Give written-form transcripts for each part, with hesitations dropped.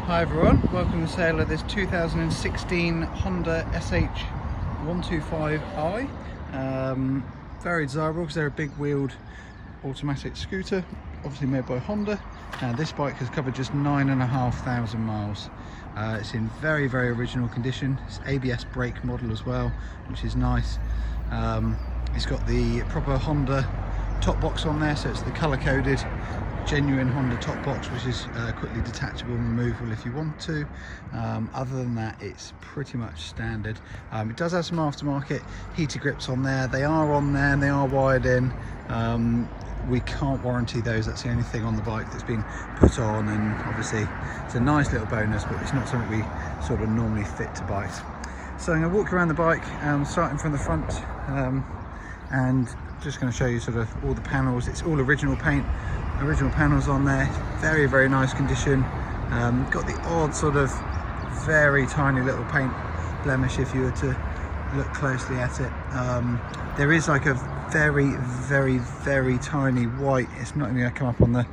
Hi everyone, welcome to the sale of this 2016 Honda SH125i. Very desirable because they're a big wheeled automatic scooter, obviously made by Honda, and this bike has covered just 9,500 miles. It's in very original condition. It's ABS brake model as well, which is nice. It's got the proper Honda top box on there, so it's the colour coded genuine Honda top box, which is quickly detachable and removable if you want to. Other than that, it's pretty much standard. It does have some aftermarket heater grips on there. They are on there and they are wired in. We can't warranty those. That's the only thing on the bike that's been put on, and obviously it's a nice little bonus, but it's not something we sort of normally fit to bikes. So I'm going to walk around the bike, starting from the front, and just going to show you sort of all the panels. It's all original paint, original panels on there. Very nice condition. Got the odd sort of very tiny little paint blemish if you were to look closely at it. There is like a very tiny white, it's not going to come up on the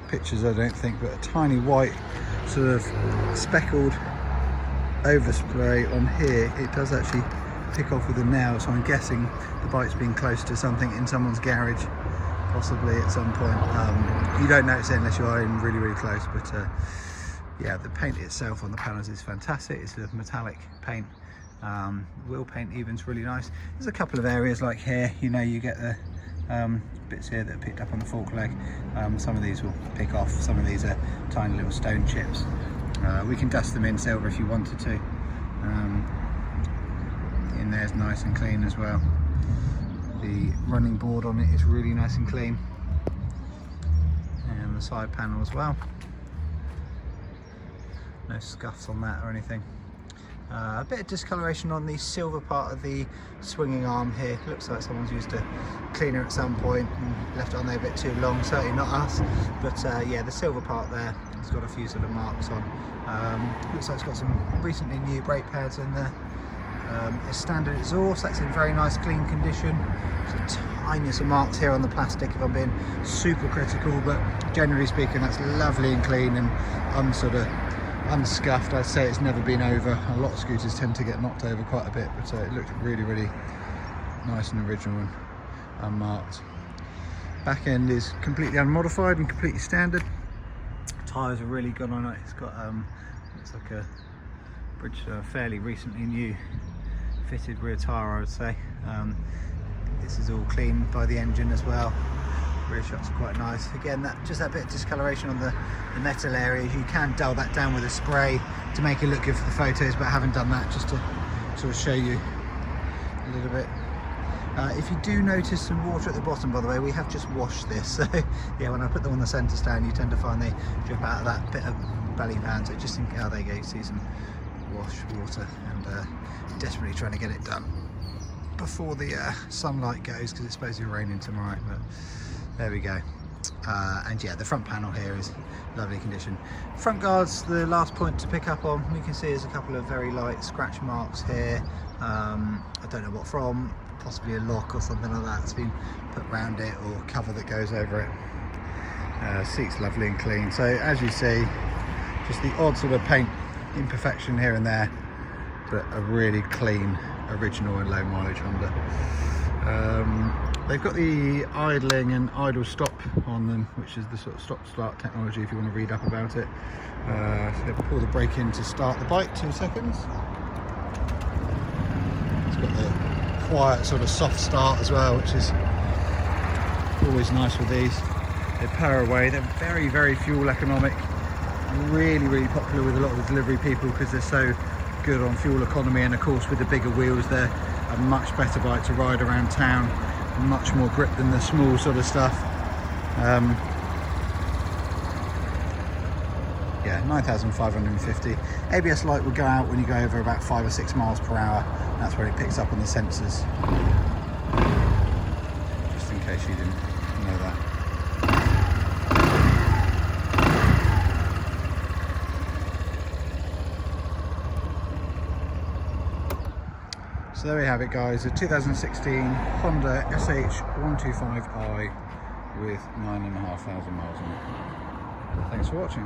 pictures I don't think, but a tiny white sort of speckled overspray on here. It does actually pick off with a nail, so I'm guessing the bike's been close to something in someone's garage, possibly at some point. You don't notice it unless you are in really close, but yeah, the paint itself on the panels is fantastic. It's a metallic paint. Wheel paint even's really nice. There's a couple of areas like here, you know, you get the bits here that are picked up on the fork leg. Some of these will pick off, some of these are tiny little stone chips. We can dust them in silver if you wanted to. In there's nice and clean as well. The running board on it is really nice and clean, and the side panel as well. No scuffs on that or anything. A bit of discoloration on the silver part of the swinging arm here. Looks like someone's used a cleaner at some point and left it on there a bit too long. Certainly not us, but yeah, the silver part there has got a few sort of marks on. Looks like it's got some recently new brake pads in there. A standard exhaust, that's in very nice clean condition. There's the tiniest of marks here on the plastic if I'm being super critical, but generally speaking that's lovely and clean and unscuffed. I'd say it's never been over. A lot of scooters tend to get knocked over quite a bit, but it looks really nice and original and unmarked. Back end is completely unmodified and completely standard. Tyres are really good on it. It's got looks like a bridge, fairly recently new fitted rear tyre, I would say. This is all clean by the engine as well. Rear shots are quite nice. Again, just that bit of discoloration on the metal areas. You can dull that down with a spray to make it look good for the photos, but I haven't done that, just to sort of show you a little bit. If you do notice some water at the bottom, by the way, we have just washed this. So yeah, when I put them on the centre stand, you tend to find they drip out of that bit of belly pan. So just think, oh, there you go, you see some wash water, and desperately trying to get it done before the sunlight goes, because it's supposed to be raining tomorrow, but there we go. And yeah, the front panel here is lovely condition. Front guards, the last point to pick up on, we can see there's a couple of very light scratch marks here. I don't know what from, possibly a lock or something like that. It's been put around it, or cover that goes over it. Seat's lovely and clean. So as you see, just the odd sort of paint imperfection here and there, but a really clean, original and low mileage Honda. They've got the idling and idle stop on them, which is the sort of stop start technology if you want to read up about it. So they'll pull the brake in to start the bike, 2 seconds. It's got the quiet sort of soft start as well, which is always nice with these. They power away. They're very fuel economic. Really popular with a lot of the delivery people because they're so good on fuel economy, and of course with the bigger wheels they're a much better bike to ride around town. Much more grip than the small sort of stuff. Yeah, 9,550. ABS light will go out when you go over about 5 or 6 miles per hour. That's where it picks up on the sensors. Just in case you didn't know that. So there we have it, guys, a 2016 Honda SH125i with 9,500 miles on it. Thanks for watching.